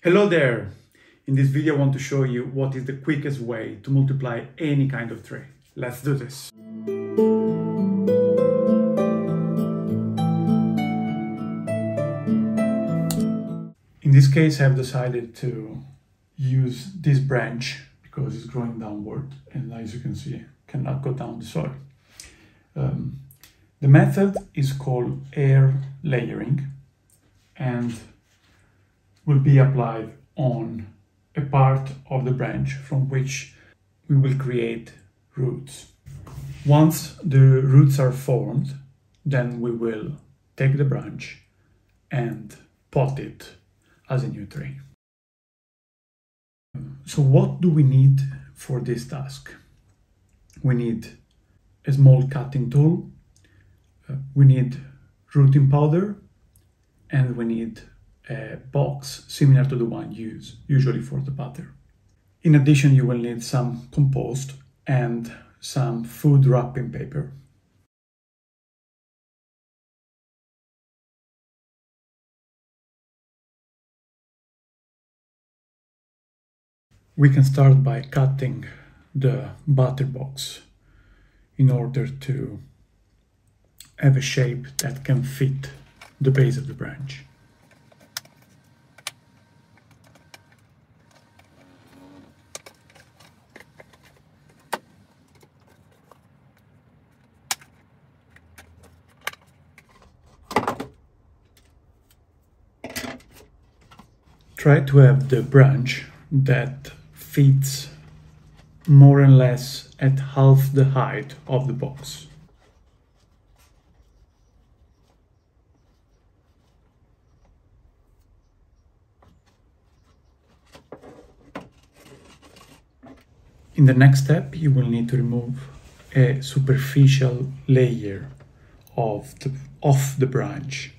Hello there! In this video I want to show you what is the quickest way to multiply any kind of tree. Let's do this! In this case I've decided to use this branch because it's growing downward and as you can see cannot go down the soil. The method is called air layering and will be applied on a part of the branch from which we will create roots. Once the roots are formed, then we will take the branch and pot it as a new tree. So what do we need for this task? We need a small cutting tool, we need rooting powder, and we need a box similar to the one used usually for the butter. In addition, you will need some compost and some food wrapping paper. We can start by cutting the butter box in order to have a shape that can fit the base of the branch. Try to have the branch that fits more or less at half the height of the box. In the next step, you will need to remove a superficial layer of the branch.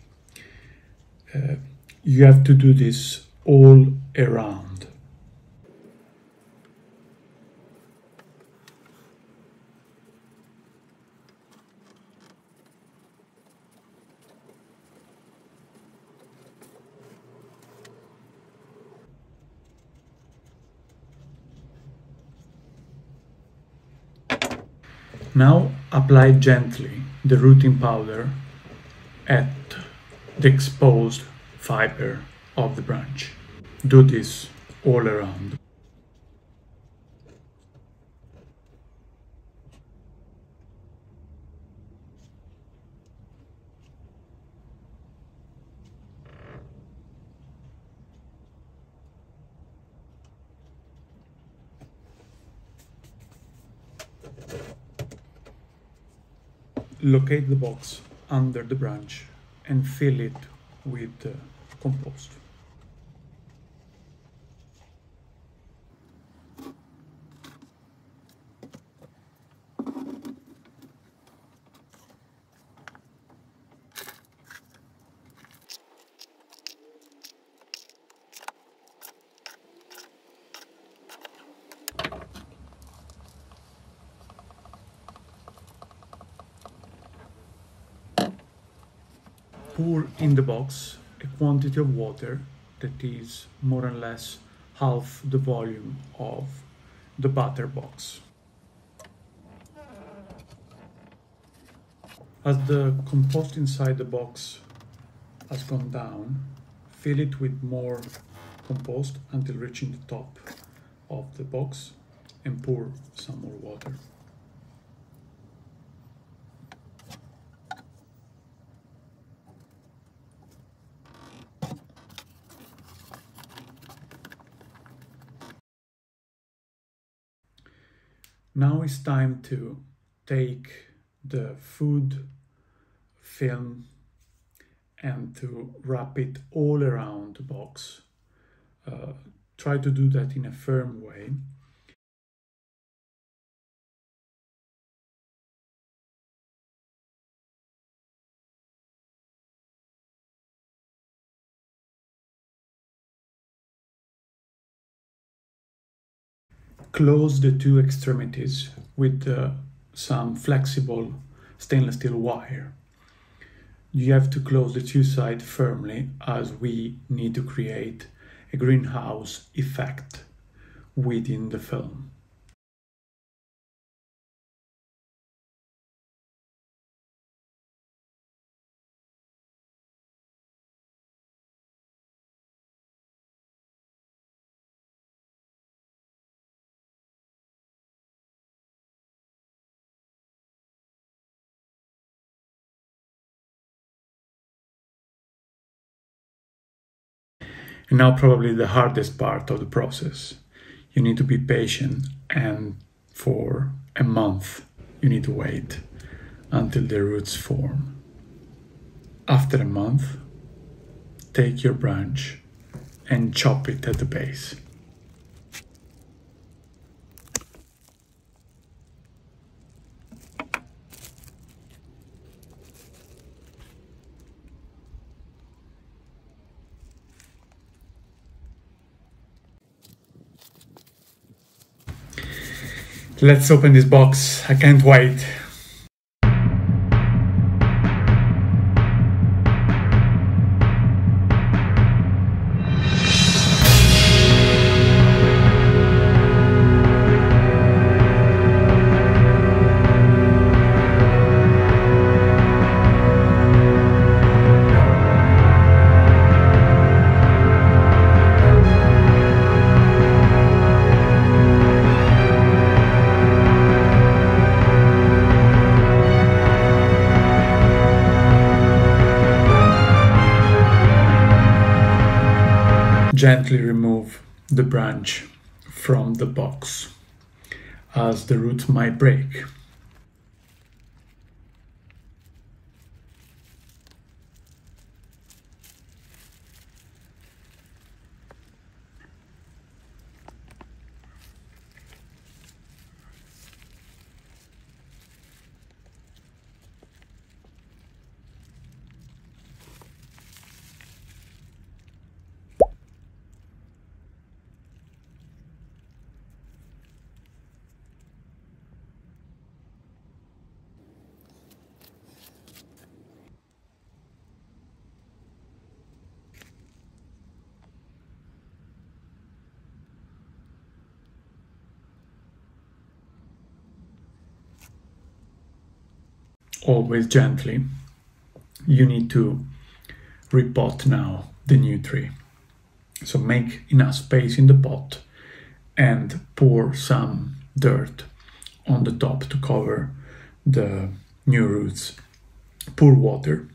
You have to do this all around. Now apply gently the rooting powder at the exposed fiber of the branch. Do this all around. Locate the box under the branch and fill it with compost. Pour in the box a quantity of water that is more or less half the volume of the butter box. As the compost inside the box has gone down, fill it with more compost until reaching the top of the box and pour some more water. Now it's time to take the food film and to wrap it all around the box. Try to do that in a firm way. Close the two extremities with some flexible stainless steel wire. You have to close the two sides firmly as we need to create a greenhouse effect within the film. And now probably the hardest part of the process. You need to be patient, and for a month you need to wait until the roots form. After a month, take your branch and chop it at the base. Let's open this box. I can't wait. Gently remove the branch from the box, as the roots might break. Always gently. You need to repot now the new tree. So make enough space in the pot and pour some dirt on the top to cover the new roots. Pour water.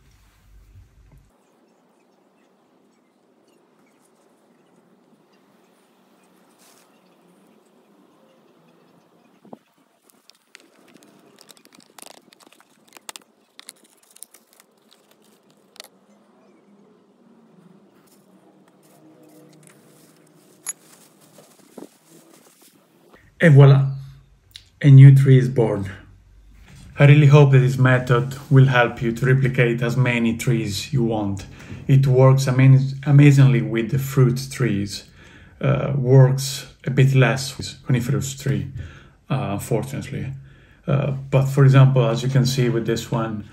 And voila, a new tree is born. I really hope that this method will help you to replicate as many trees you want. It works amazingly with the fruit trees, works a bit less with coniferous tree, unfortunately. But for example, as you can see with this one,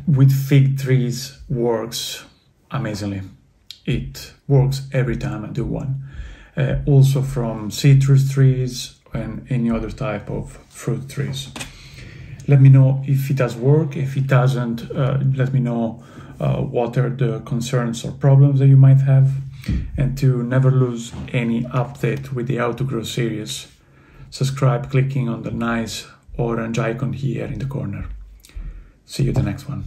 with fig trees works amazingly. It works every time I do one. Also from citrus trees and any other type of fruit trees. Let me know if it does work. If it doesn't, let me know what are the concerns or problems that you might have. And to never lose any update with the How to Grow series, subscribe clicking on the nice orange icon here in the corner. See you the next one.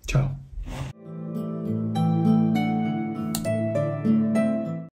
Ciao.